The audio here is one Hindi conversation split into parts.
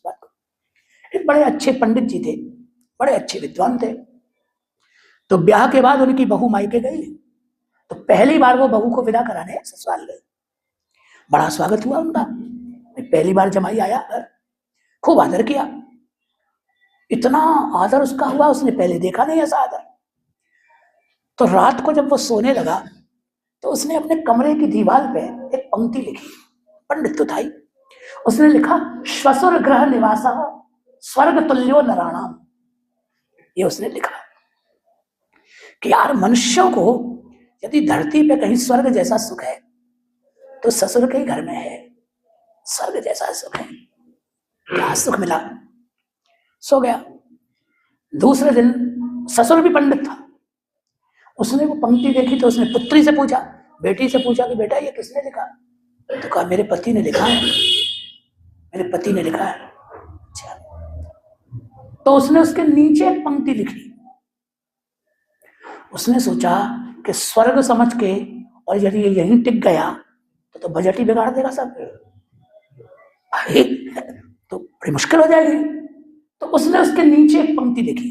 बात को। एक बड़े अच्छे पंडित जी थे, बड़े अच्छे विद्वान थे। तो ब्याह के बाद उनकी बहू मायके गई, तो पहली बार वो बहू को विदा कराने ससुराल गए। बड़ा स्वागत हुआ उनका, पहली बार जमाई आया घर, खूब आदर किया। इतना आदर उसका हुआ, उसने पहले देखा नहीं ऐसा आदर। तो रात को जब वो सोने लगा तो उसने अपने कमरे की दीवार पे एक पंक्ति लिखी, पंडित तो था ही। उसने लिखा, श्वसुर ग्रह निवासा स्वर्ग तुल्यो नराणाम। ये उसने लिखा कि यार मनुष्यों को यदि धरती पे कहीं स्वर्ग जैसा सुख है तो ससुर के ही घर में है स्वर्ग जैसा सुख है। क्या सुख मिला। सो गया। दूसरे दिन ससुर भी पंडित था, उसने वो पंक्ति देखी तो उसने पुत्री से पूछा, बेटी से पूछा कि बेटा ये किसने लिखा। तो कहा मेरे पति ने लिखा है, मेरे पति ने लिखा है। अच्छा। तो उसने उसके नीचे एक पंक्ति लिखी। उसने सोचा कि स्वर्ग समझ के और यदि ये यहीं टिक गया तो बजट ही बिगाड़ देगा सब, तो बड़ी मुश्किल हो जाएगी। तो उसने उसके नीचे एक पंक्ति लिखी।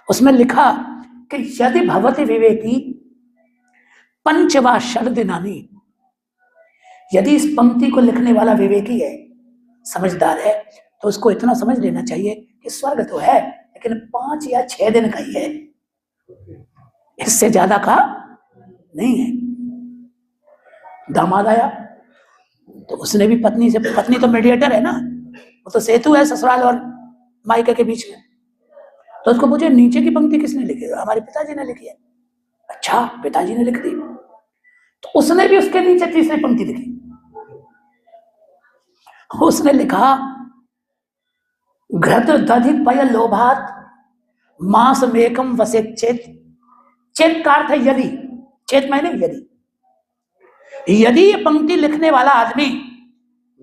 उसमें लिखा कि यदि भवति विवेकी पंचवा षड दिनानि। यदि इस पंक्ति को लिखने वाला विवेकी है, समझदार है, तो उसको इतना समझ लेना चाहिए कि स्वर्ग तो है लेकिन 5 या 6 दिन का ही है, इससे ज्यादा का नहीं है। दामाद आया तो उसने भी पत्नी से, पत्नी तो मीडिएटर है ना, वो तो सेतु है ससुराल और मायके के बीच में, तो उसको पूछे नीचे की पंक्ति किसने लिखी है। हमारे पिताजी ने लिखी है। अच्छा, पिताजी ने लिख दी। तो उसने भी उसके नीचे तीसरी पंक्ति लिखी। उसने लिखा, घृत दधि पय लोभात मास मेकम वसे चेत। चेत का अर्थ है यदि, चेत मैंने यदि ये पंक्ति लिखने वाला आदमी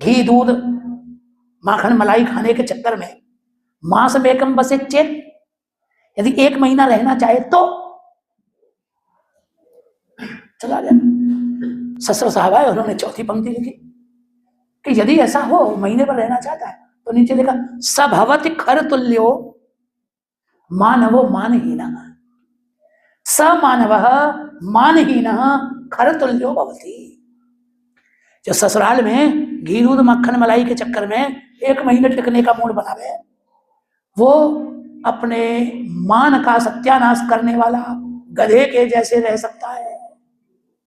घी दूध माखन मलाई खाने के चक्कर में मास मेकम वसे चेत, यदि 1 महीना रहना चाहे तो चला गया। ससुर साहब आए, उन्होंने चौथी पंक्ति लिखी कि यदि ऐसा हो महीने पर रहना चाहता है तो नीचे लिखा, सभवति खर तुल्यो मानवो मानहीना। स मानवः मानहीनः खर तुल्यो भवति। जो ससुराल में घी दूध मक्खन मलाई के चक्कर में 1 महीने टिकने का मूड बनावे, वो अपने मान का सत्यानाश करने वाला गधे के जैसे रह सकता है।